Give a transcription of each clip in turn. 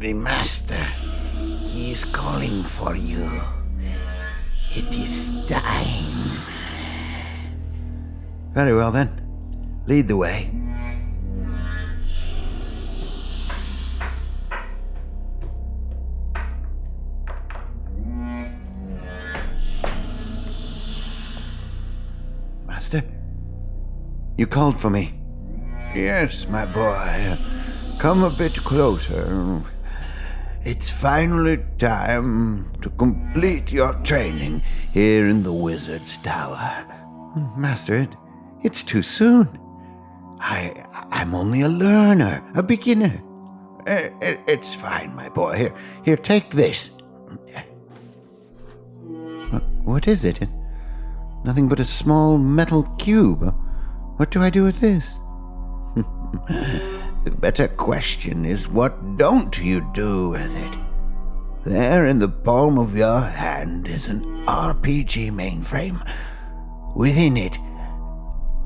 The master, he is calling for you. It is time. Very well then. Lead the way. Master? You called for me. Yes, my boy. Come a bit closer. It's finally time to complete your training here in the Wizard's Tower. Master, it's too soon. I'm only a learner, a beginner. It's fine, my boy. Here, take this. What is it? It's nothing but a small metal cube. What do I do with this? The better question is, what don't you do with it? There in the palm of your hand is an RPG mainframe. Within it,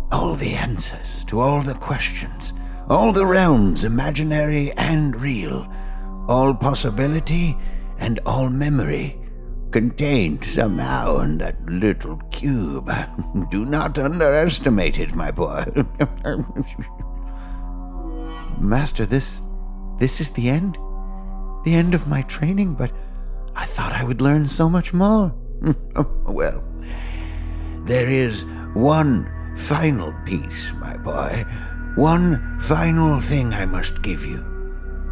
all the answers to all the questions, all the realms, imaginary and real, all possibility and all memory, contained somehow in that little cube. Do not underestimate it, my boy. Master, this is the end? The end of my training? But I thought I would learn so much more. Well, there is one final piece, my boy. One final thing I must give you.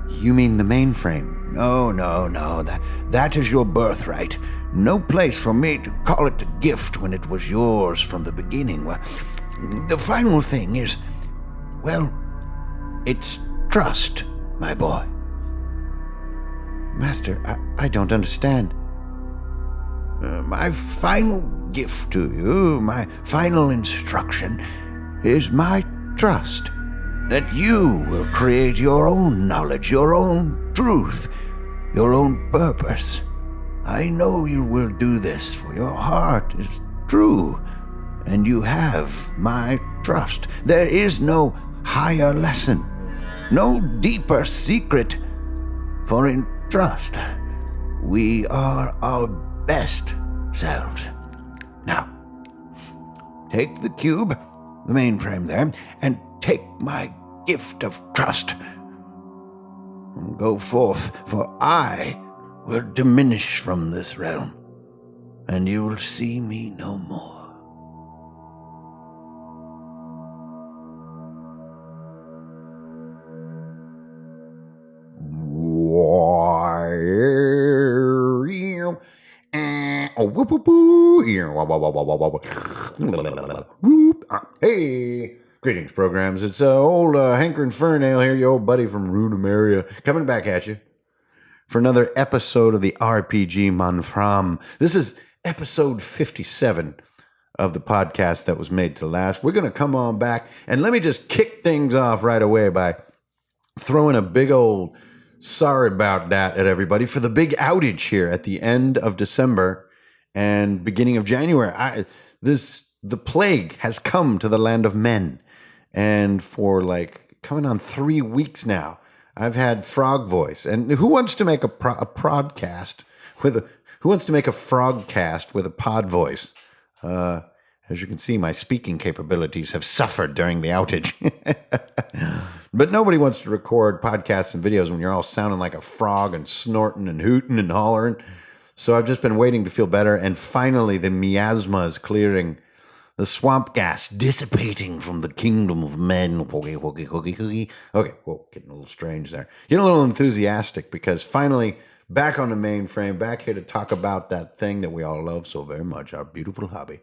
You mean the mainframe? No. That is your birthright. No place for me to call it a gift when it was yours from the beginning. Well, the final thing is, well, it's trust, my boy. Master, I don't understand. My final gift to you, my final instruction, is my trust that you will create your own knowledge, your own truth, your own purpose. I know you will do this, for your heart is true, and you have my trust. There is no higher lesson, no deeper secret, for in trust, we are our best selves. Now, take the cube, the mainframe there, and take my gift of trust. And go forth, for I will diminish from this realm, and you will see me no more. Hey, greetings, programs. It's old Hanker and Fernale here, your old buddy from Runehammer, coming back at you for another episode of the rpgmainframe. This is episode 57 of the podcast that was made to last. We're going to come on back, and let me just kick things off right away by throwing a big old sorry about that at everybody for the big outage here at the end of December and beginning of January. The plague has come to the land of men, and for like coming on 3 weeks now, I've had frog voice. And who wants to make a podcast with a who wants to make a frogcast with a pod voice? As you can see, my speaking capabilities have suffered during the outage. But nobody wants to record podcasts and videos when you're all sounding like a frog and snorting and hooting and hollering. So I've just been waiting to feel better, and finally the miasma is clearing. The swamp gas dissipating from the kingdom of men. Okay, whoa, getting a little strange there. Getting a little enthusiastic because finally back on the mainframe, back here to talk about that thing that we all love so very much, our beautiful hobby.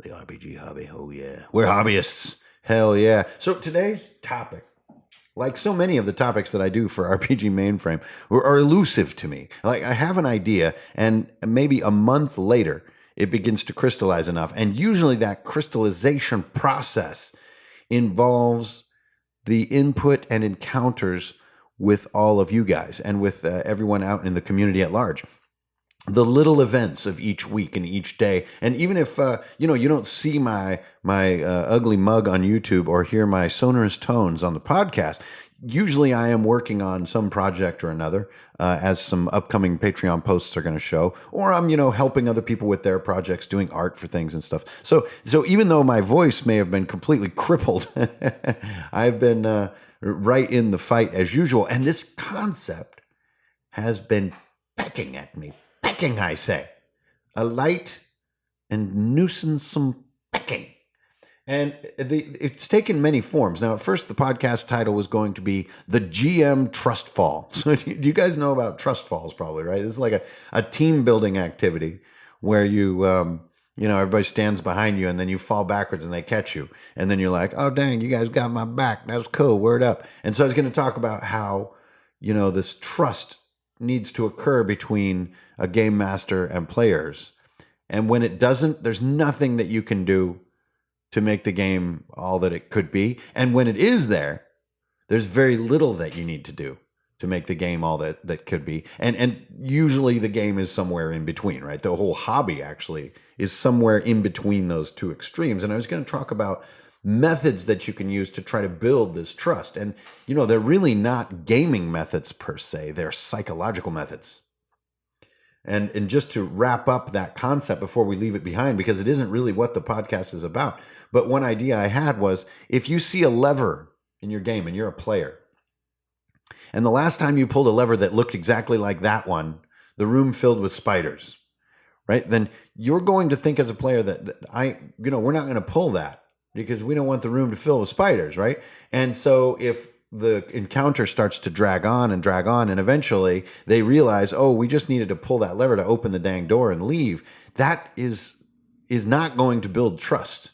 The RPG hobby, oh yeah. We're hobbyists, hell yeah. So today's topic, like so many of the topics that I do for RPG Mainframe, are elusive to me. Like I have an idea, and maybe a month later, it begins to crystallize enough. And usually that crystallization process involves the input and encounters with all of you guys and with everyone out in the community at large. the little events of each week and each day. And even if you don't see my ugly mug on YouTube or hear my sonorous tones on the podcast, usually I am working on some project or another, as some upcoming Patreon posts are going to show, or I'm helping other people with their projects, doing art for things and stuff. So even though my voice may have been completely crippled, I've been right in the fight as usual. And this concept has been pecking at me. Pecking, I say. A light and nuisance pecking. And it's taken many forms. Now, at first, the podcast title was going to be The GM Trust Fall. So do you guys know about trust falls probably, right? This is like a team building activity where everybody stands behind you and then you fall backwards and they catch you. And then you're like, oh, dang, you guys got my back. That's cool. Word up. And so I was going to talk about how, this trust needs to occur between a game master and players. And when it doesn't, there's nothing that you can do to make the game all that it could be. And when it is there, there's very little that you need to do to make the game all that could be. And usually the game is somewhere in between, right? The whole hobby actually is somewhere in between those two extremes. And I was going to talk about methods that you can use to try to build this trust. And, they're really not gaming methods per se. They're psychological methods. And just to wrap up that concept before we leave it behind, because it isn't really what the podcast is about. But one idea I had was, if you see a lever in your game and you're a player, and the last time you pulled a lever that looked exactly like that one, the room filled with spiders, right? Then you're going to think as a player that we're not going to pull that, because we don't want the room to fill with spiders, right? And so if the encounter starts to drag on, and eventually they realize, oh, we just needed to pull that lever to open the dang door and leave, that is not going to build trust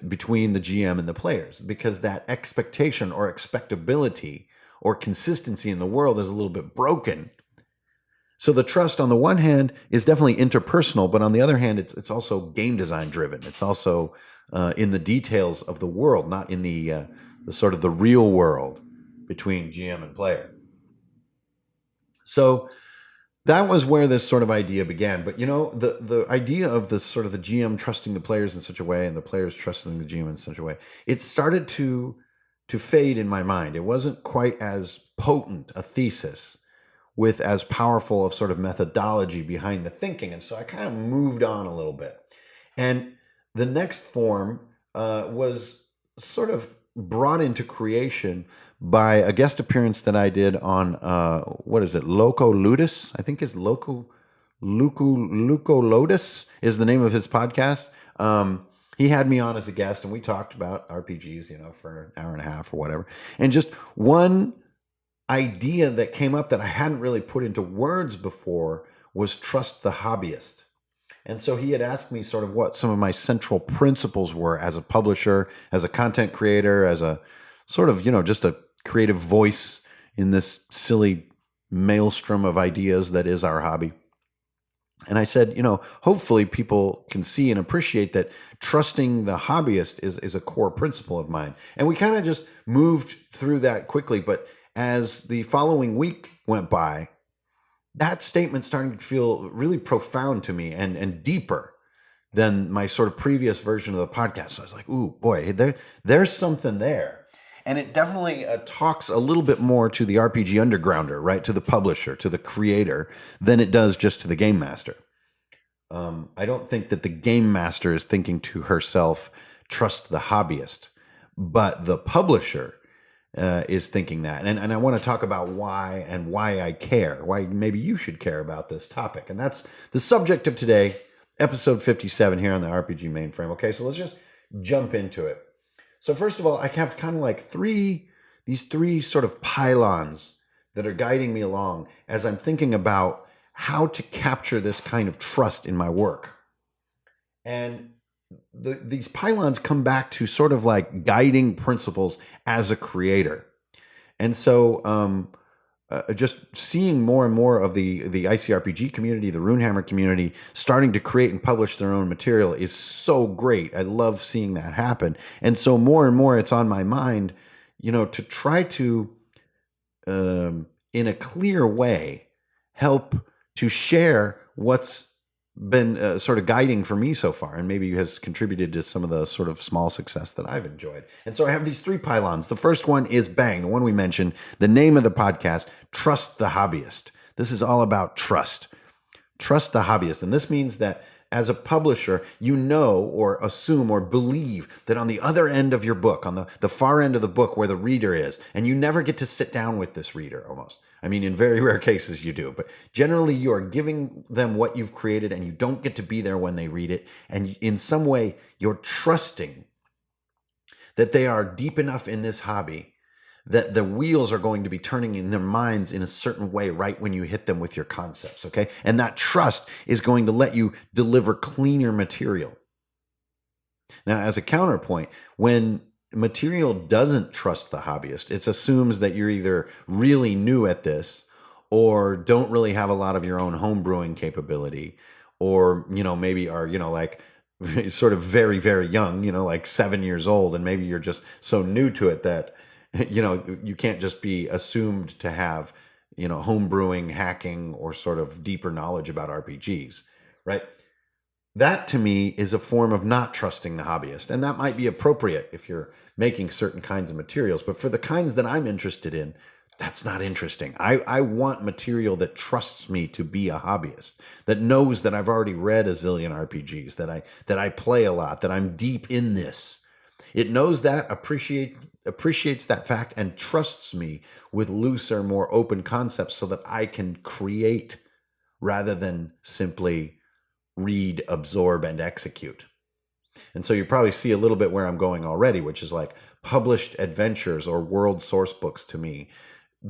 between the GM and the players, because that expectation or expectability or consistency in the world is a little bit broken. So the trust on the one hand is definitely interpersonal, but on the other hand, it's also game design driven. It's also in the details of the world, not in the sort of the real world between GM and player. So that was where this sort of idea began. But the idea of this sort of the GM trusting the players in such a way and the players trusting the GM in such a way, it started to fade in my mind. It wasn't quite as potent a thesis with as powerful of sort of methodology behind the thinking. And so I kind of moved on a little bit. And the next form was sort of brought into creation by a guest appearance that I did on, Loco Ludus? I think it's Luco Lotus is the name of his podcast. He had me on as a guest and we talked about RPGs, for an hour and a half or whatever. And just one idea that came up that I hadn't really put into words before was trust the hobbyist. And so he had asked me sort of what some of my central principles were as a publisher, as a content creator, as a sort of, just a creative voice in this silly maelstrom of ideas that is our hobby. And I said, hopefully people can see and appreciate that trusting the hobbyist is a core principle of mine. And we kind of just moved through that quickly. But as the following week went by, that statement started to feel really profound to me and deeper than my sort of previous version of the podcast. So I was like, ooh, boy, there's something there. And it definitely talks a little bit more to the RPG undergrounder, right? To the publisher, to the creator, than it does just to the game master. I don't think that the game master is thinking to herself, trust the hobbyist, but the publisher is thinking that. And I want to talk about why I care, why maybe you should care about this topic. And that's the subject of today, episode 57 here on the RPG Mainframe. Okay, so let's just jump into it. So first of all, I have kind of like these three sort of pylons that are guiding me along as I'm thinking about how to capture this kind of trust in my work. And these pylons come back to sort of like guiding principles as a creator. And so just seeing more and more of the ICRPG community, the Runehammer community, starting to create and publish their own material is so great. I love seeing that happen. And so more and more it's on my mind, to try to, in a clear way, help to share what's been sort of guiding for me so far, and maybe has contributed to some of the sort of small success that I've enjoyed. And so I have these 3 pylons. The first one is bang, the one we mentioned, the name of the podcast, Trust the Hobbyist. This is all about trust. Trust the hobbyist. And this means that as a publisher, you know or assume or believe that on the other end of your book, on the far end of the book where the reader is, and you never get to sit down with this reader almost. I mean, in very rare cases you do, but generally you are giving them what you've created and you don't get to be there when they read it. And in some way, you're trusting that they are deep enough in this hobby that the wheels are going to be turning in their minds in a certain way right when you hit them with your concepts, okay? And that trust is going to let you deliver cleaner material. Now, as a counterpoint, when material doesn't trust the hobbyist, it assumes that you're either really new at this or don't really have a lot of your own home brewing capability, or, maybe are, like sort of very, very young, like 7 years old, and maybe you're just so new to it that you can't just be assumed to have, home brewing, hacking, or sort of deeper knowledge about RPGs, right? That to me is a form of not trusting the hobbyist. And that might be appropriate if you're making certain kinds of materials. But for the kinds that I'm interested in, that's not interesting. I want material that trusts me to be a hobbyist, that knows that I've already read a zillion RPGs, that I play a lot, that I'm deep in this. It knows that, appreciates that fact, and trusts me with looser, more open concepts so that I can create rather than simply read, absorb, and execute. And so you probably see a little bit where I'm going already, which is like published adventures or world source books to me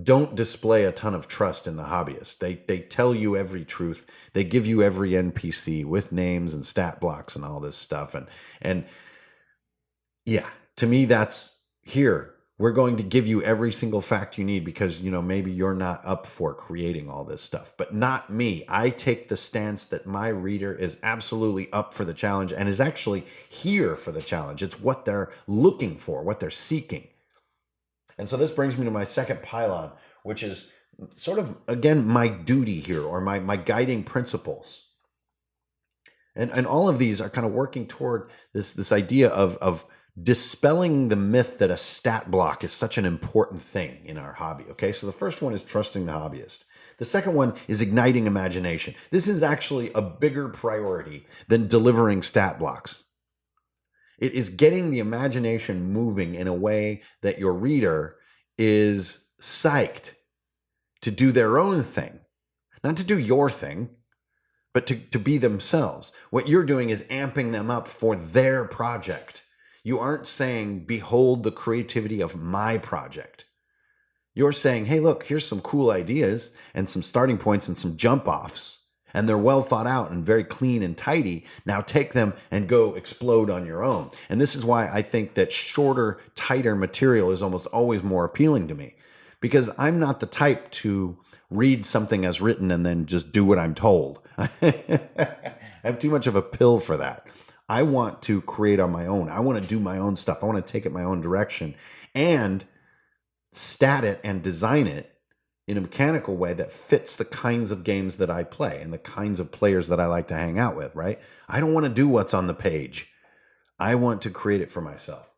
don't display a ton of trust in the hobbyist. They tell you every truth. They give you every NPC with names and stat blocks and all this stuff. And yeah, to me, that's here. We're going to give you every single fact you need because, maybe you're not up for creating all this stuff, but not me. I take the stance that my reader is absolutely up for the challenge and is actually here for the challenge. It's what they're looking for, what they're seeking. And so this brings me to my second pylon, which is sort of, again, my duty here, or my guiding principles. And all of these are kind of working toward this idea of dispelling the myth that a stat block is such an important thing in our hobby. Okay, so the first one is trusting the hobbyist. The second one is igniting imagination. This is actually a bigger priority than delivering stat blocks. It is getting the imagination moving in a way that your reader is psyched to do their own thing, not to do your thing, but to be themselves. What you're doing is amping them up for their project. You aren't saying, behold the creativity of my project. You're saying, hey, look, here's some cool ideas and some starting points and some jump offs. And they're well thought out and very clean and tidy. Now take them and go explode on your own. And this is why I think that shorter, tighter material is almost always more appealing to me. Because I'm not the type to read something as written and then just do what I'm told. I have too much of a pill for that. I want to create on my own. I want to do my own stuff. I want to take it my own direction and stat it and design it in a mechanical way that fits the kinds of games that I play and the kinds of players that I like to hang out with, right? I don't want to do what's on the page. I want to create it for myself.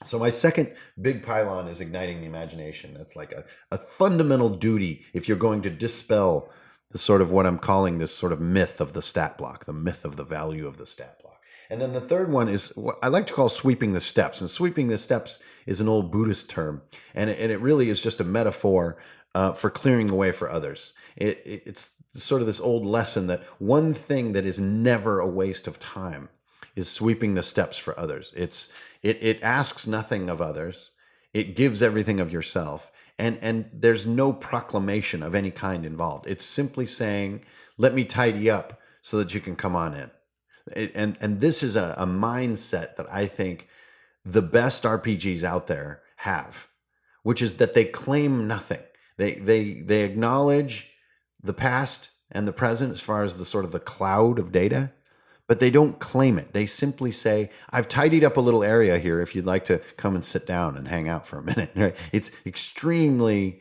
So my second big pylon is igniting the imagination. That's like a fundamental duty if you're going to dispel the sort of what I'm calling this sort of myth of the stat block, the myth of the value of the stat block. And then the third one is what I like to call sweeping the steps. And sweeping the steps is an old Buddhist term. And it really is just a metaphor for clearing the way for others. It's sort of this old lesson that one thing that is never a waste of time is sweeping the steps for others. It asks nothing of others. It gives everything of yourself. And there's no proclamation of any kind involved. It's simply saying, let me tidy up so that you can come on in. And this is a mindset that I think the best RPGs out there have, which is that they claim nothing. They acknowledge the past and the present as far as the sort of the cloud of data, but they don't claim it. They simply say, I've tidied up a little area here if you'd like to come and sit down and hang out for a minute. Right? It's extremely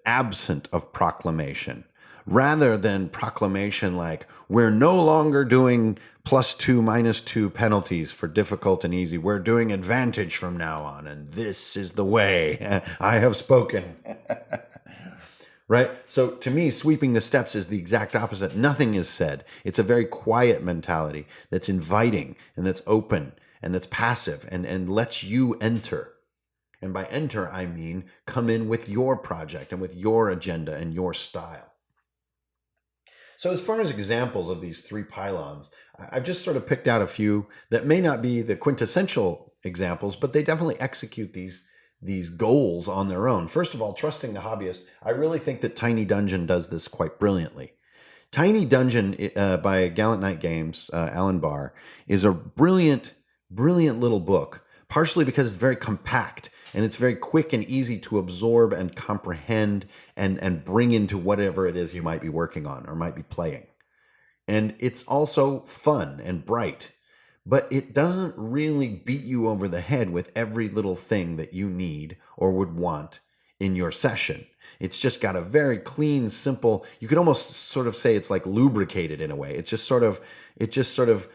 absent of proclamation. rather than proclamation like, we're no longer doing +2, -2 penalties for difficult and easy. We're doing advantage from now on, and this is the way. I have spoken. Right? So to me, sweeping the steps is the exact opposite. Nothing is said. It's a very quiet mentality that's inviting and that's open and that's passive and lets you enter. And by enter, I mean come in with your project and with your agenda and your style. So as far as examples of these 3 pylons, I've just sort of picked out a few that may not be the quintessential examples, but they definitely execute these goals on their own. First of all, trusting the hobbyist. I really think that Tiny Dungeon does this quite brilliantly. Tiny Dungeon by Gallant Knight Games, Alan Barr, is a brilliant little book, partially because it's very compact and it's very quick and easy to absorb and comprehend and bring into whatever it is you might be working on or might be playing. And it's also fun and bright, but it doesn't really beat you over the head with every little thing that you need or would want in your session. It's just got a very clean, simple, you could almost sort of say it's like lubricated in a way. It just sort of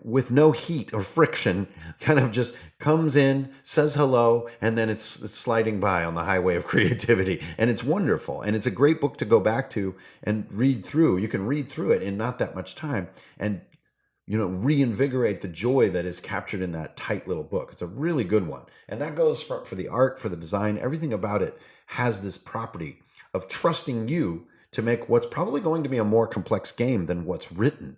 with no heat or friction, kind of just comes in, says hello, and then it's sliding by on the highway of creativity. And it's wonderful. And it's a great book to go back to and read through. You can read through it in not that much time and, reinvigorate the joy that is captured in that tight little book. It's a really good one. And that goes for the art, for the design, everything about it has this property of trusting you to make what's probably going to be a more complex game than what's written.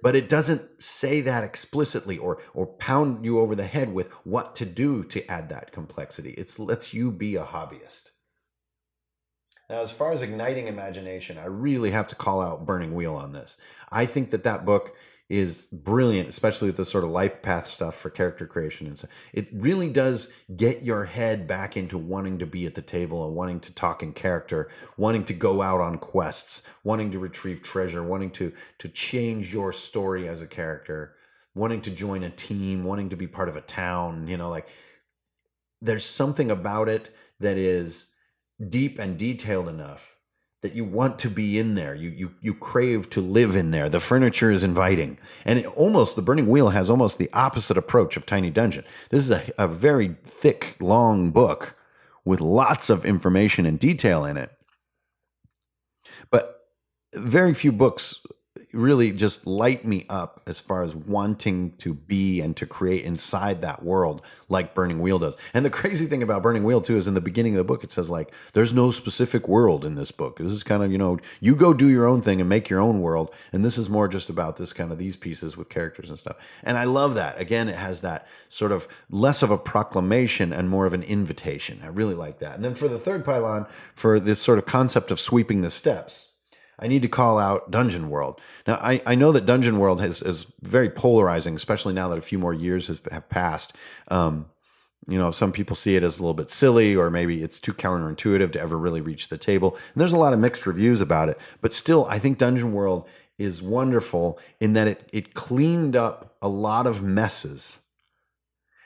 But it doesn't say that explicitly or pound you over the head with what to do to add that complexity. It lets you be a hobbyist. Now, as far as igniting imagination, I really have to call out Burning Wheel on this. I think that book is brilliant, especially with the sort of life path stuff for character creation and stuff. It really does get your head back into wanting to be at the table and wanting to talk in character, wanting to go out on quests, wanting to retrieve treasure, wanting to change your story as a character, wanting to join a team, wanting to be part of a town, there's something about it that is deep and detailed enough that you want to be in there. You crave to live in there. The furniture is inviting. And the Burning Wheel has almost the opposite approach of Tiny Dungeon. This is a very thick, long book with lots of information and detail in it. But very few books really just light me up as far as wanting to be and to create inside that world like Burning Wheel does. And the crazy thing about Burning Wheel too is in the beginning of the book it says there's no specific world in this book. This is kind of, you go do your own thing and make your own world, and this is more just about this kind of these pieces with characters and stuff. And I love that. Again, it has that sort of less of a proclamation and more of an invitation. I really like that. And then for the third pylon, for this sort of concept of sweeping the steps, I need to call out Dungeon World. Now, I know that Dungeon World is very polarizing, especially now that a few more years have passed. Some people see it as a little bit silly, or maybe it's too counterintuitive to ever really reach the table. And there's a lot of mixed reviews about it. But still, I think Dungeon World is wonderful in that it cleaned up a lot of messes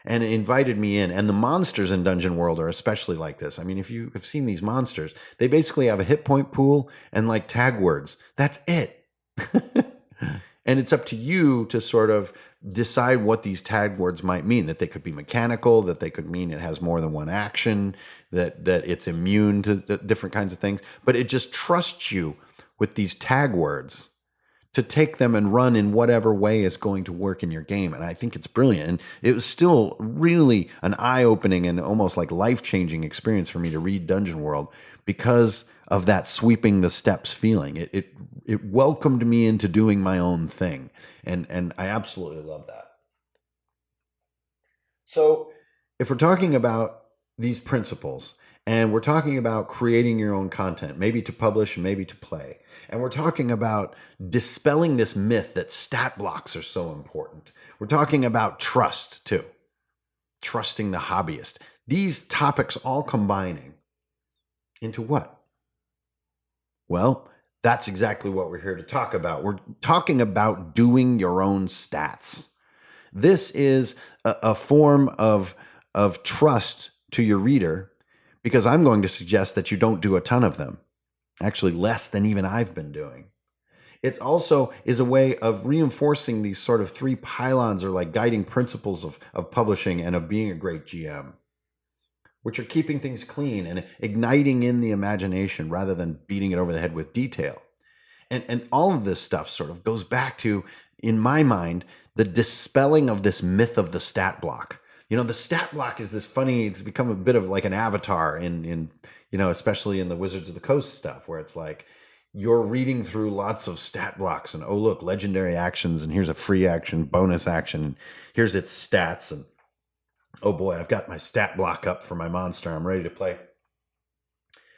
and it invited me in. And the monsters in Dungeon World are especially like this. I mean, if you have seen these monsters, they basically have a hit point pool and tag words. That's it. And it's up to you to sort of decide what these tag words might mean, that they could be mechanical, that they could mean it has more than one action, that it's immune to different kinds of things. But it just trusts you with these tag words to take them and run in whatever way is going to work in your game. And I think it's brilliant. And it was still really an eye-opening and almost life-changing experience for me to read Dungeon World because of that sweeping the steps feeling. It welcomed me into doing my own thing. And I absolutely love that. So if we're talking about these principles, and we're talking about creating your own content, maybe to publish, maybe to play. And we're talking about dispelling this myth that stat blocks are so important. We're talking about trust too. Trusting the hobbyist. These topics all combining into what? Well, that's exactly what we're here to talk about. We're talking about doing your own stats. This is a form of trust to your reader, because I'm going to suggest that you don't do a ton of them. actually less than even I've been doing. It also is a way of reinforcing these sort of three pylons or like guiding principles of publishing and of being a great GM, which are keeping things clean and igniting in the imagination rather than beating it over the head with detail. And all of this stuff sort of goes back to, in my mind, the dispelling of this myth of the stat block. You know, the stat block is this funny, it's become a bit of like an avatar in you know, especially in the Wizards of the Coast stuff, where it's like you're reading through lots of stat blocks and, oh, look, legendary actions, and here's a free action, bonus action, and here's its stats, and oh boy, I've got my stat block up for my monster. I'm ready to play.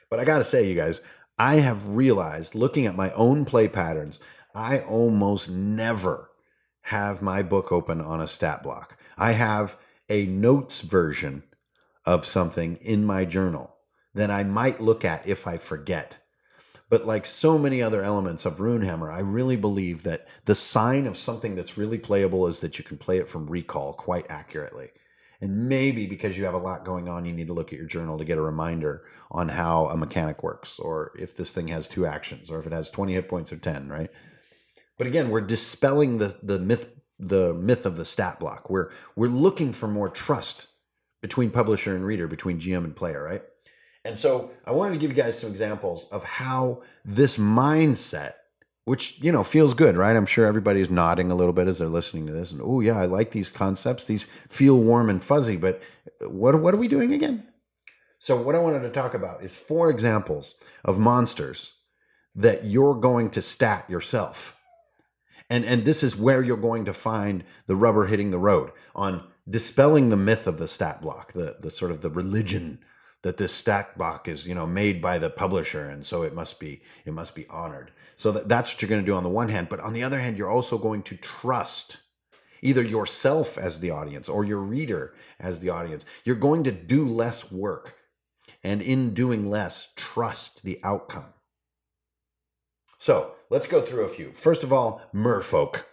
But I got to say, you guys, I have realized, looking at my own play patterns, I almost never have my book open on a stat block. I have a notes version of something in my journal that I might look at if I forget. But like so many other elements of Runehammer, I really believe that the sign of something that's really playable is that you can play it from recall quite accurately. And maybe because you have a lot going on, you need to look at your journal to get a reminder on how a mechanic works, or if this thing has 2 actions, or if it has 20 hit points or 10, right? But again, we're dispelling the myth of the stat block. We're looking for more trust between publisher and reader, between GM and player, right? And so I wanted to give you guys some examples of how this mindset, which, you know, feels good, right? I'm sure everybody's nodding a little bit as they're listening to this. And, oh, yeah, I like these concepts. These feel warm and fuzzy. But what are we doing again? So what I wanted to talk about is 4 examples of monsters that you're going to stat yourself. And this is where you're going to find the rubber hitting the road on dispelling the myth of the stat block, the sort of the religion that this stat block is, you know, made by the publisher, and so it must be honored. So that's what you're going to do on the one hand, but on the other hand, you're also going to trust either yourself as the audience or your reader as the audience. You're going to do less work, and in doing less, trust the outcome. So let's go through a few. First of all, merfolk.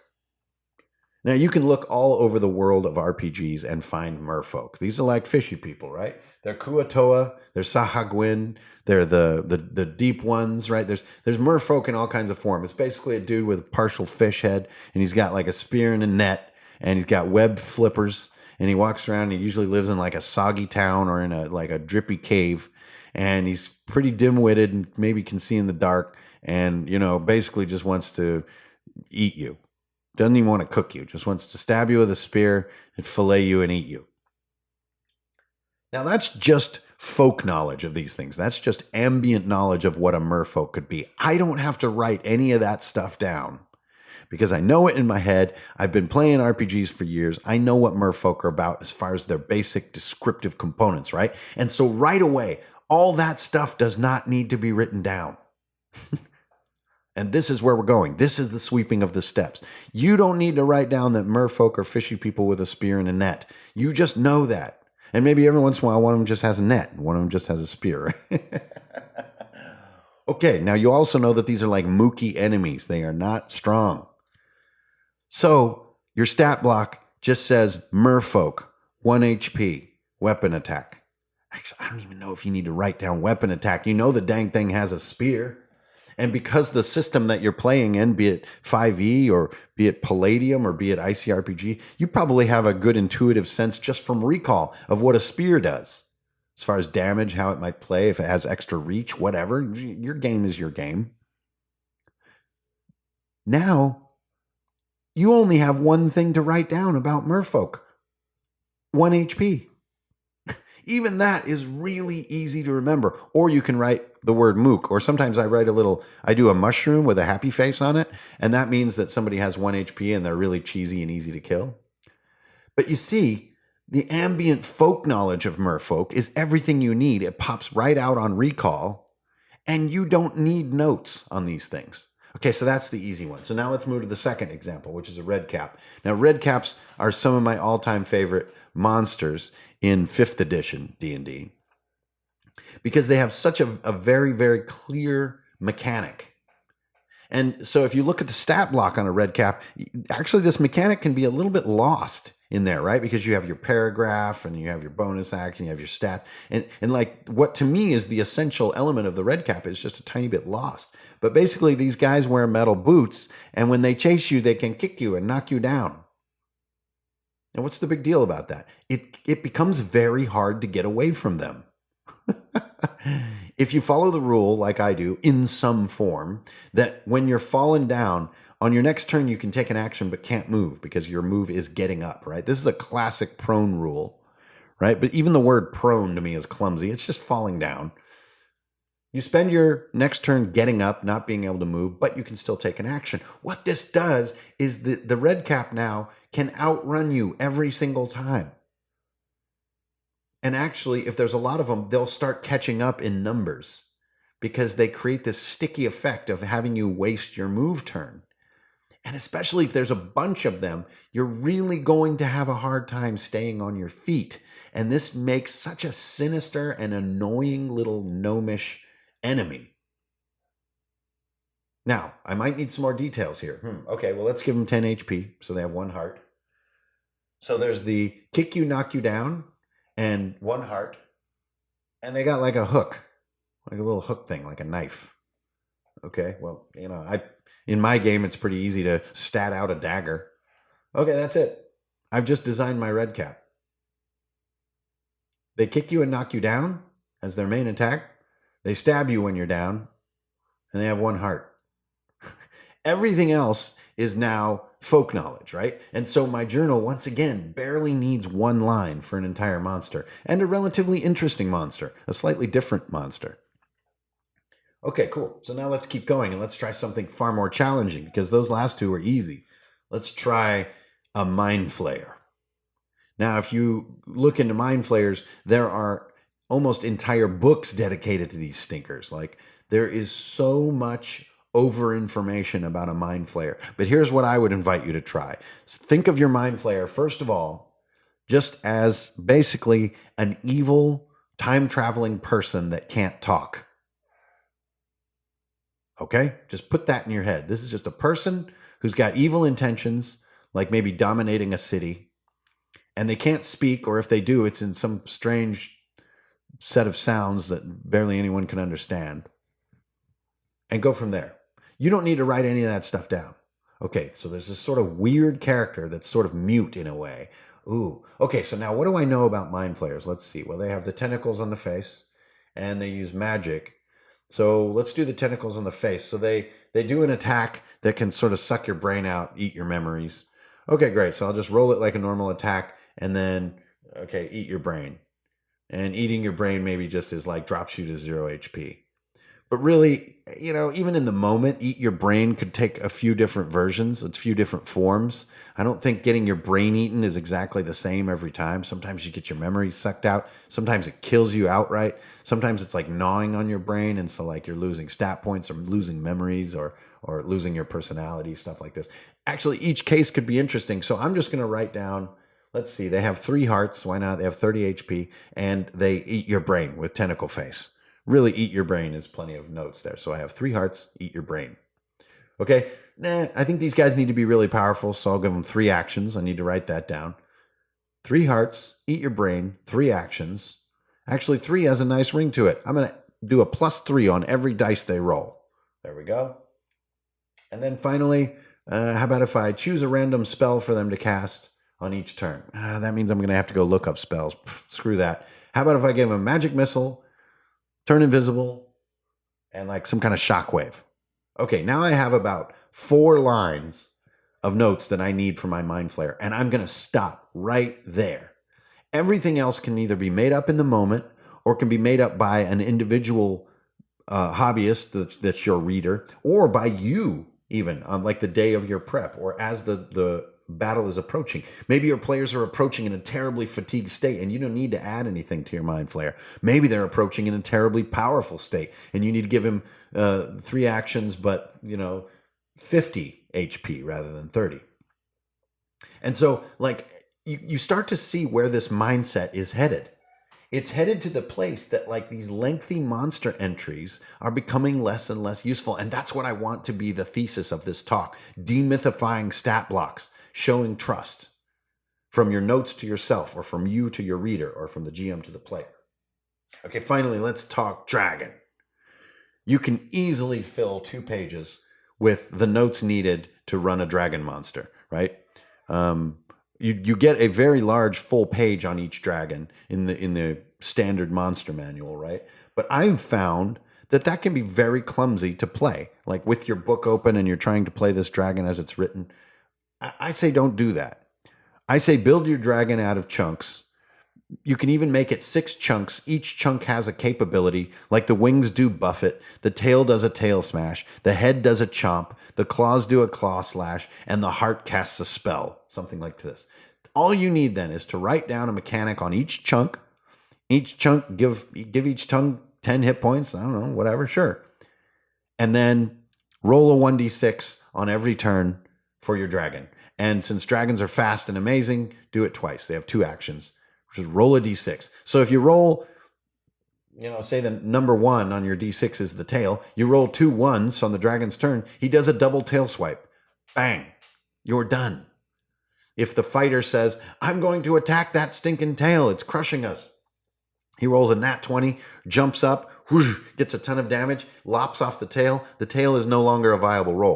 Now, you can look all over the world of RPGs and find merfolk. These are like fishy people, right? They're Kuatoa, they're Sahagwin, they're the deep ones, right? There's merfolk in all kinds of form. It's basically a dude with a partial fish head, and he's got like a spear and a net, and he's got web flippers, and he walks around, and he usually lives in like a soggy town or in a drippy cave, and he's pretty dim-witted and maybe can see in the dark, and, you know, basically just wants to eat you. Doesn't even want to cook you, just wants to stab you with a spear and fillet you and eat you. Now, that's just folk knowledge of these things. That's just ambient knowledge of what a merfolk could be. I don't have to write any of that stuff down because I know it in my head. I've been playing RPGs for years. I know what merfolk are about as far as their basic descriptive components, right? And so right away, all that stuff does not need to be written down. And this is where we're going. This is the sweeping of the steps. You don't need to write down that merfolk are fishy people with a spear and a net. You just know that. And maybe every once in a while, one of them just has a net and one of them just has a spear. Okay, now you also know that these are like mookie enemies. They are not strong. So your stat block just says merfolk, 1 HP, weapon attack. Actually, I don't even know if you need to write down weapon attack. You know the dang thing has a spear. And because the system that you're playing in, be it 5e or be it Palladium or be it ICRPG, you probably have a good intuitive sense just from recall of what a spear does. As far as damage, how it might play, if it has extra reach, whatever. Your game is your game. Now, you only have one thing to write down about merfolk. 1 HP. Even that is really easy to remember. Or you can write the word mook. Or sometimes I do a mushroom with a happy face on it. And that means that somebody has 1 HP and they're really cheesy and easy to kill. But you see, the ambient folk knowledge of merfolk is everything you need. It pops right out on recall. And you don't need notes on these things. Okay, so that's the easy one. So now let's move to the second example, which is a red cap. Now, red caps are some of my all-time favorite monsters in 5th edition D&D because they have such a very, very clear mechanic. And so if you look at the stat block on a red cap, actually this mechanic can be a little bit lost in there, right? Because you have your paragraph and you have your bonus action, you have your stats. And like what to me is the essential element of the red cap is just a tiny bit lost. But basically these guys wear metal boots, and when they chase you, they can kick you and knock you down. And what's the big deal about that? It becomes very hard to get away from them. If you follow the rule like I do in some form, that when you're fallen down, on your next turn, you can take an action but can't move because your move is getting up, right? This is a classic prone rule, right? But even the word prone to me is clumsy. It's just falling down. You spend your next turn getting up, not being able to move, but you can still take an action. What this does is the red cap now can outrun you every single time. And actually, if there's a lot of them, they'll start catching up in numbers because they create this sticky effect of having you waste your move turn. And especially if there's a bunch of them, you're really going to have a hard time staying on your feet. And this makes such a sinister and annoying little gnomish enemy. Now, I might need some more details here. Okay, well, let's give them 10 HP, so they have 1 heart. So there's the kick you, knock you down, and 1 heart. And they got like a hook, like a little hook thing, like a knife. Okay, well, you know, in my game, it's pretty easy to stat out a dagger. Okay, that's it. I've just designed my red cap. They kick you and knock you down as their main attack. They stab you when you're down, and they have 1 heart. Everything else is now folk knowledge, right? And so my journal, once again, barely needs 1 line for an entire monster, and a relatively interesting monster, a slightly different monster. Okay, cool. So now let's keep going and let's try something far more challenging because those last 2 were easy. Let's try a Mind Flayer. Now, if you look into Mind Flayers, there are almost entire books dedicated to these stinkers. Like, there is so much over information about a Mind Flayer. But here's what I would invite you to try. Think of your Mind Flayer, first of all, just as basically an evil time-traveling person that can't talk. Okay? Just put that in your head. This is just a person who's got evil intentions, like maybe dominating a city, and they can't speak, or if they do, it's in some strange set of sounds that barely anyone can understand. And go from there. You don't need to write any of that stuff down. Okay, so there's this sort of weird character that's sort of mute in a way. Ooh, okay, so now what do I know about Mind Flayers? Let's see. Well, they have the tentacles on the face, and they use magic. So let's do the tentacles on the face. So they do an attack that can sort of suck your brain out, eat your memories. Okay, great. So I'll just roll it like a normal attack, and then, okay, eat your brain. And eating your brain maybe just is like drops you to 0 HP. But really, you know, even in the moment, eat your brain could take a few different versions, a few different forms. I don't think getting your brain eaten is exactly the same every time. Sometimes you get your memories sucked out. Sometimes it kills you outright. Sometimes it's like gnawing on your brain. And so like you're losing stat points or losing memories or losing your personality, stuff like this. Actually, each case could be interesting. So I'm just going to write down, let's see, they have 3 hearts. Why not? They have 30 HP and they eat your brain with tentacle face. Really, eat your brain is plenty of notes there. So I have 3 hearts, eat your brain. Okay, I think these guys need to be really powerful, so I'll give them 3 actions. I need to write that down. 3 hearts, eat your brain, 3 actions. Actually, 3 has a nice ring to it. I'm going to do a +3 on every dice they roll. There we go. And then finally, how about if I choose a random spell for them to cast on each turn? That means I'm going to have to go look up spells. Screw that. How about if I give them magic missile, turn invisible, and like some kind of shockwave? Okay, now I have about 4 lines of notes that I need for my Mind Flayer, and I'm going to stop right there. Everything else can either be made up in the moment or can be made up by an individual hobbyist that's your reader, or by you even on like the day of your prep or as the battle is approaching. Maybe your players are approaching in a terribly fatigued state and you don't need to add anything to your Mind Flayer. Maybe they're approaching in a terribly powerful state and you need to give him 3 actions, but 50 HP rather than 30. And so like you start to see where this mindset is headed. It's headed to the place that like these lengthy monster entries are becoming less and less useful. And that's what I want to be the thesis of this talk. Demythifying stat blocks. Showing trust. from your notes to yourself, or from you to your reader, or from the GM to the player. Okay, finally, let's talk dragon. You can easily fill 2 pages with the notes needed to run a dragon monster, right? You get a very large full page on each dragon in the standard monster manual, right? But I've found that can be very clumsy to play. Like with your book open and you're trying to play this dragon as it's written, I say don't do that. I say build your dragon out of chunks. You can even make it 6 chunks. Each chunk has a capability, like the wings do buffet, the tail does a tail smash, the head does a chomp, the claws do a claw slash, and the heart casts a spell, something like this. All you need then is to write down a mechanic on each chunk. Each chunk, give each chunk 10 hit points, I don't know, whatever, sure. And then roll a 1d6 on every turn for your dragon. And since dragons are fast and amazing, do it twice. They have 2 actions. Just roll a d6. So if you roll, say the number 1 on your d6 is the tail, you roll 2 1s on the dragon's turn, he does a double tail swipe. Bang, you're done. If the fighter says, I'm going to attack that stinking tail, it's crushing us, he rolls a nat 20, jumps up, whoosh, gets a ton of damage, lops off the tail is no longer a viable roll.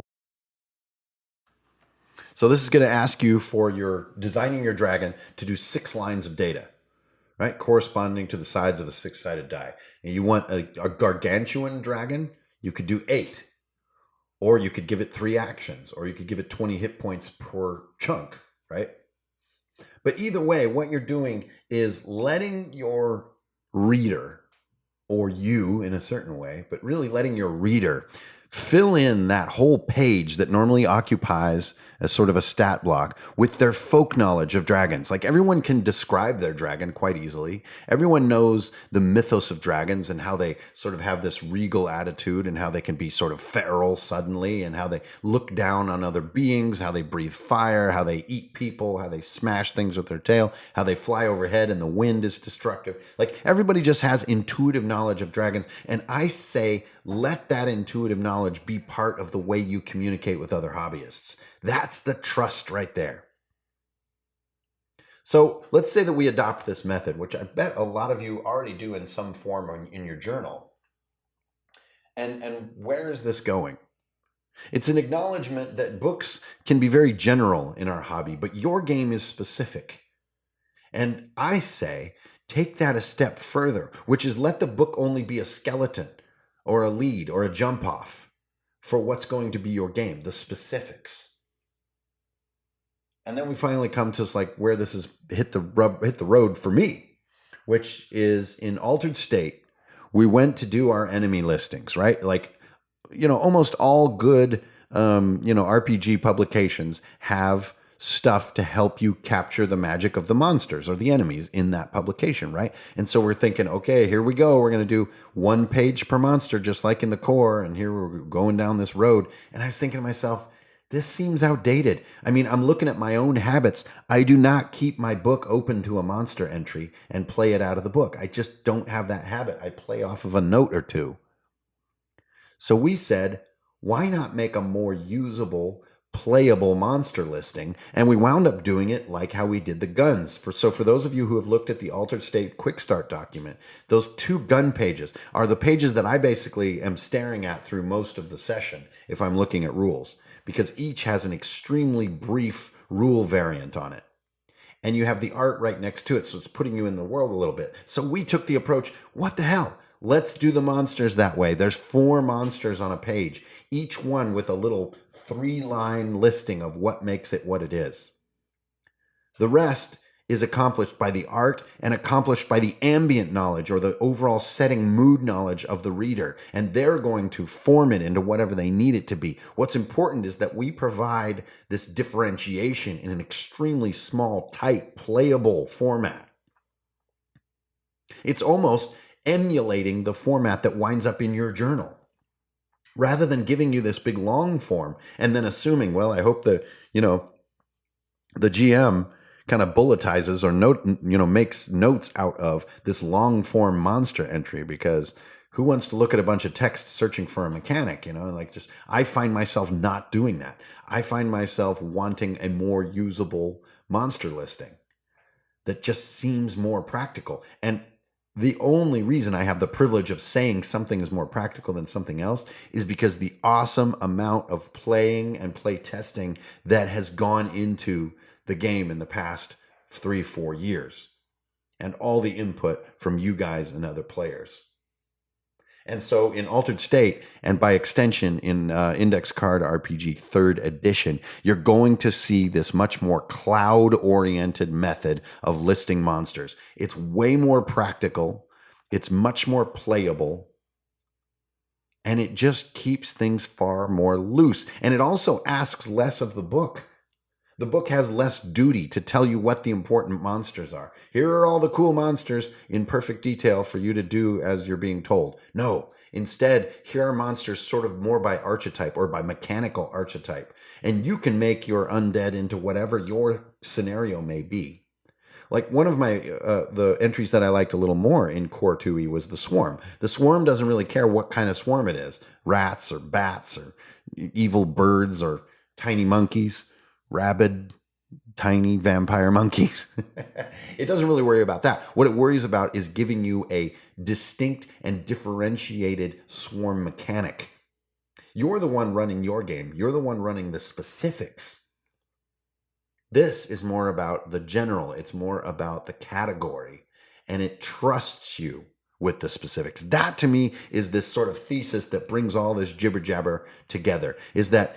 So this is going to ask you for your designing your dragon to do 6 lines of data, right? Corresponding to the sides of a 6-sided die. And you want a gargantuan dragon, you could do 8. Or you could give it 3 actions, or you could give it 20 hit points per chunk, right? But either way, what you're doing is letting your reader, or you in a certain way, but really letting your reader fill in that whole page that normally occupies as sort of a stat block with their folk knowledge of dragons. Like everyone can describe their dragon quite easily. Everyone knows the mythos of dragons and how they sort of have this regal attitude and how they can be sort of feral suddenly and how they look down on other beings, how they breathe fire, how they eat people, how they smash things with their tail, how they fly overhead and the wind is destructive. Like everybody just has intuitive knowledge of dragons. And I say, let that intuitive knowledge be part of the way you communicate with other hobbyists. That's the trust right there. So let's say that we adopt this method, which I bet a lot of you already do in some form in your journal. And where is this going? It's an acknowledgement that books can be very general in our hobby, but your game is specific. And I say, take that a step further, which is let the book only be a skeleton or a lead or a jump off for what's going to be your game, the specifics. And then we finally come to like where this has hit the road for me, which is in Altered State. We went to do our enemy listings, right? Like, almost all good, RPG publications have stuff to help you capture the magic of the monsters or the enemies in that publication, right? And so we're thinking, okay, here we go. We're going to do 1 page per monster, just like in the core. And here we're going down this road. And I was thinking to myself, this seems outdated. I mean, I'm looking at my own habits. I do not keep my book open to a monster entry and play it out of the book. I just don't have that habit. I play off of a note or 2. So we said, why not make a more usable, playable monster listing? And we wound up doing it like how we did the guns. So for those of you who have looked at the Altered State Quick Start document, those 2 gun pages are the pages that I basically am staring at through most of the session if I'm looking at rules, because each has an extremely brief rule variant on it. And you have the art right next to it, so it's putting you in the world a little bit. So we took the approach, what the hell? Let's do the monsters that way. There's 4 monsters on a page, each one with a little 3-line listing of what makes it what it is. The rest is accomplished by the art and accomplished by the ambient knowledge or the overall setting mood knowledge of the reader. And they're going to form it into whatever they need it to be. What's important is that we provide this differentiation in an extremely small, tight, playable format. It's almost emulating the format that winds up in your journal, rather than giving you this big long form and then assuming, well, I hope the GM kind of bulletizes or makes notes out of this long form monster entry, because who wants to look at a bunch of text searching for a mechanic, I find myself not doing that. I find myself wanting a more usable monster listing. that just seems more practical. And the only reason I have the privilege of saying something is more practical than something else is because the awesome amount of playing and play testing that has gone into the game in the past 3-4 years, and all the input from you guys and other players. And so in Altered State, and by extension in Index Card RPG 3rd edition, you're going to see this much more cloud-oriented method of listing monsters. It's way more practical, it's much more playable, and it just keeps things far more loose. And it also asks less of the book. The book has less duty to tell you what the important monsters are. Here are all the cool monsters in perfect detail for you to do as you're being told. No, instead, here are monsters sort of more by archetype or by mechanical archetype. And you can make your undead into whatever your scenario may be. Like one of my, the entries that I liked a little more in Core 2e was the Swarm. The Swarm doesn't really care what kind of swarm it is. Rats or bats or evil birds or tiny monkeys. Rabid, tiny vampire monkeys. It doesn't really worry about that. What it worries about is giving you a distinct and differentiated swarm mechanic. You're the one running your game. You're the one running the specifics. This is more about the general. It's more about the category. And it trusts you with the specifics. That to me is this sort of thesis that brings all this jibber jabber together, is that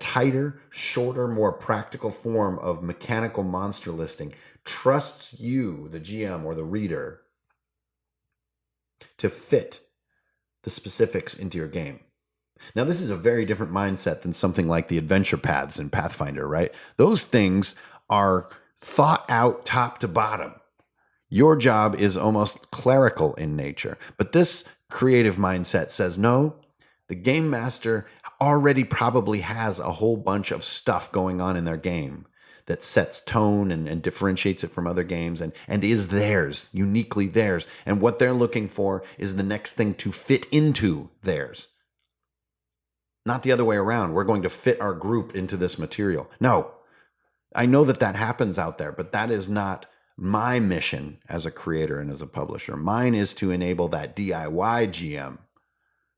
tighter, shorter, more practical form of mechanical monster listing trusts you, the GM or the reader, to fit the specifics into your game. Now, this is a very different mindset than something like the adventure paths in Pathfinder, right? Those things are thought out top to bottom. Your job is almost clerical in nature. But this creative mindset says, no, the game master already probably has a whole bunch of stuff going on in their game that sets tone and differentiates it from other games and is theirs, uniquely theirs. And what they're looking for is the next thing to fit into theirs. Not the other way around. We're going to fit our group into this material. No, I know that happens out there, but that is not my mission as a creator and as a publisher. Mine is to enable that DIY GM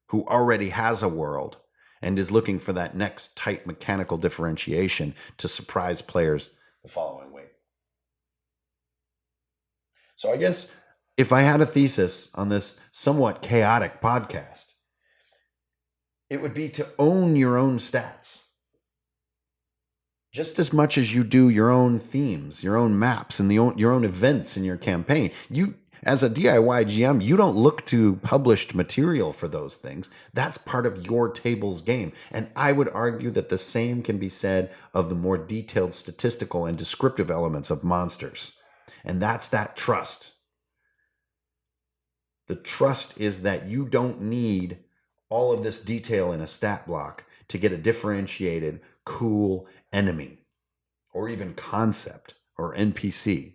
who already has a world and is looking for that next tight mechanical differentiation to surprise players the following week. So I guess if I had a thesis on this somewhat chaotic podcast, it would be to own your own stats. Just as much as you do your own themes, your own maps, and your own events in your campaign. You, as a DIY GM, you don't look to published material for those things. That's part of your table's game. And I would argue that the same can be said of the more detailed statistical and descriptive elements of monsters. And that's that trust. The trust is that you don't need all of this detail in a stat block to get a differentiated, cool enemy or even concept or NPC.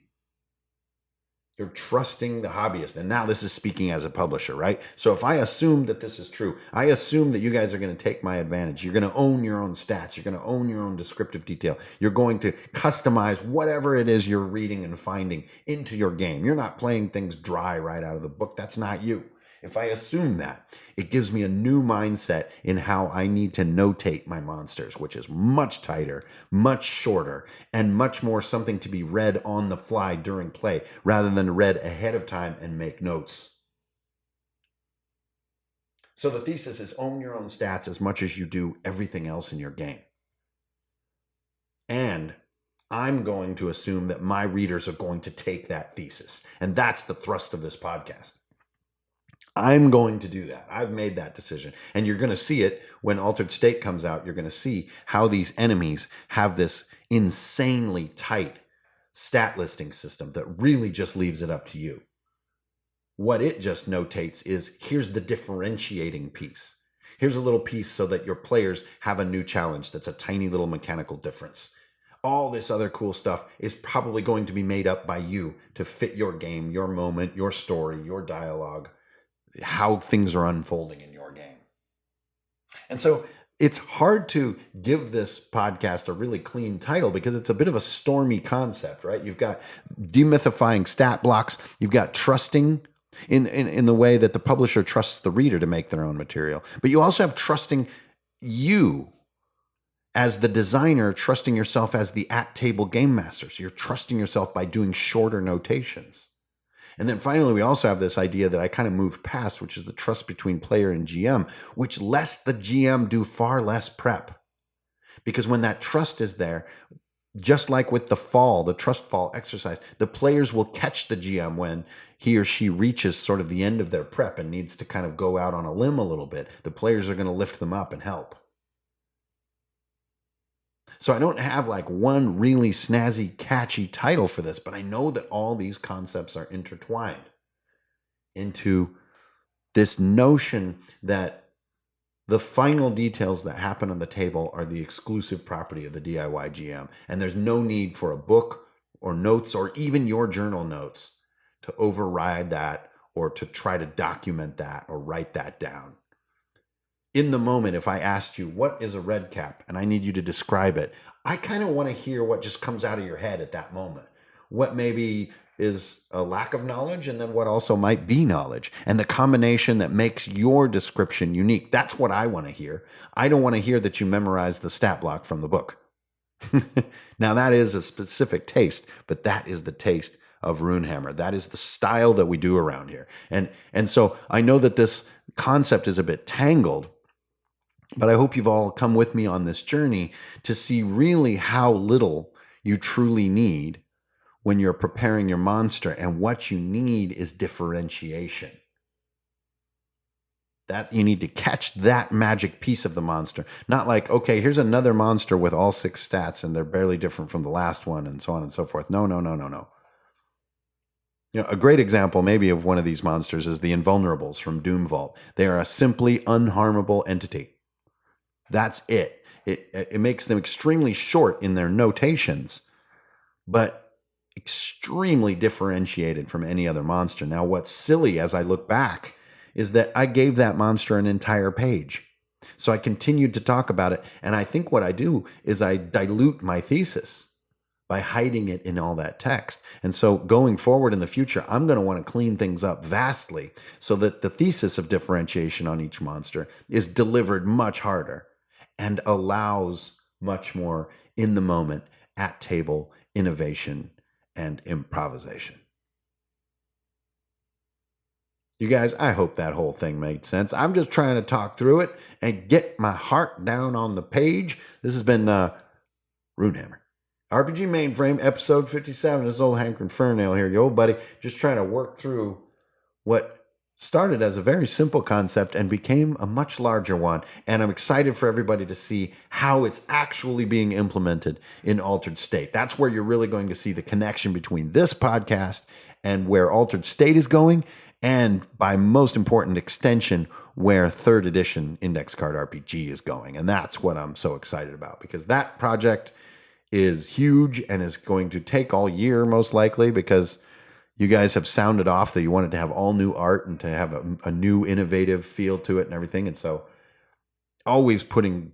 You're trusting the hobbyist. And now this is speaking as a publisher, right? So if I assume that this is true, I assume that you guys are going to take my advantage. You're going to own your own stats. You're going to own your own descriptive detail. You're going to customize whatever it is you're reading and finding into your game. You're not playing things dry right out of the book. That's not you. If I assume that, it gives me a new mindset in how I need to notate my monsters, which is much tighter, much shorter, and much more something to be read on the fly during play rather than read ahead of time and make notes. So the thesis is own your own stats as much as you do everything else in your game. And I'm going to assume that my readers are going to take that thesis. And that's the thrust of this podcast. I'm going to do that. I've made that decision. And you're going to see it when Altered State comes out. You're going to see how these enemies have this insanely tight stat listing system that really just leaves it up to you. What it just notates is, here's the differentiating piece. Here's a little piece so that your players have a new challenge that's a tiny little mechanical difference. All this other cool stuff is probably going to be made up by you to fit your game, your moment, your story, your dialogue, how things are unfolding in your game. And so it's hard to give this podcast a really clean title because it's a bit of a stormy concept, right? You've got demythifying stat blocks. You've got trusting in the way that the publisher trusts the reader to make their own material. But you also have trusting you as the designer, trusting yourself as the at-table game master. So you're trusting yourself by doing shorter notations. And then finally, we also have this idea that I kind of moved past, which is the trust between player and GM, which lets the GM do far less prep. Because when that trust is there, just like with the trust fall exercise, the players will catch the GM when he or she reaches sort of the end of their prep and needs to kind of go out on a limb a little bit. The players are going to lift them up and help. So I don't have like one really snazzy, catchy title for this, but I know that all these concepts are intertwined into this notion that the final details that happen on the table are the exclusive property of the DIY GM. And there's no need for a book or notes or even your journal notes to override that or to try to document that or write that down. In the moment, if I asked you, what is a red cap? And I need you to describe it, I kind of want to hear what just comes out of your head at that moment. What maybe is a lack of knowledge and then what also might be knowledge. And the combination that makes your description unique. That's what I want to hear. I don't want to hear that you memorized the stat block from the book. Now that is a specific taste, but that is the taste of Runehammer. That is the style that we do around here. And so I know that this concept is a bit tangled, but I hope you've all come with me on this journey to see really how little you truly need when you're preparing your monster. And what you need is differentiation. That you need to catch that magic piece of the monster. Not like, okay, here's another monster with all 6 stats and they're barely different from the last one and so on and so forth. No. You know, a great example maybe of one of these monsters is the Invulnerables from Doom Vault. They are a simply unharmable entity. That's it. It makes them extremely short in their notations, but extremely differentiated from any other monster. Now, what's silly as I look back is that I gave that monster an entire page. So I continued to talk about it. And I think what I do is I dilute my thesis by hiding it in all that text. And so going forward in the future, I'm going to want to clean things up vastly so that the thesis of differentiation on each monster is delivered much harder and allows much more in the moment, at table, innovation, and improvisation. You guys, I hope that whole thing made sense. I'm just trying to talk through it and get my heart down on the page. This has been Runehammer. RPG Mainframe, episode 57. This is old Hankering Fernail here, your old buddy, just trying to work through what started as a very simple concept and became a much larger one. And I'm excited for everybody to see how it's actually being implemented in Altered State. That's where you're really going to see the connection between this podcast and where Altered State is going, and by most important extension, where 3rd edition Index Card RPG is going. And that's what I'm so excited about, because that project is huge and is going to take all year most likely, because you guys have sounded off that you wanted to have all new art and to have a new innovative feel to it and everything. And so always putting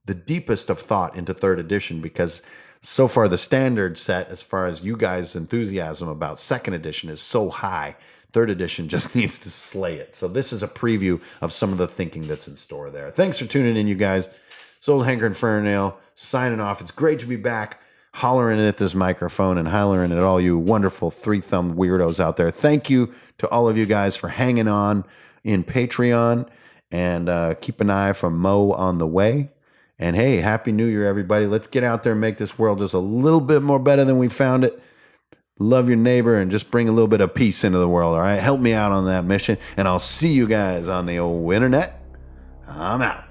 the deepest of thought into 3rd edition, because so far the standard set as far as you guys' enthusiasm about 2nd edition is so high. 3rd edition just needs to slay it. So this is a preview of some of the thinking that's in store there. Thanks for tuning in, you guys. It's old Hankering Fernail signing off. It's great to be back, hollering at this microphone and hollering at all you wonderful 3-thumb weirdos out there. Thank you to all of you guys for hanging on in Patreon, and keep an eye for Mo on the way. And hey, Happy New Year, everybody. Let's get out there and make this world just a little bit more better than we found it. Love your neighbor and just bring a little bit of peace into the world, all right? Help me out on that mission, and I'll see you guys on the old internet. I'm out.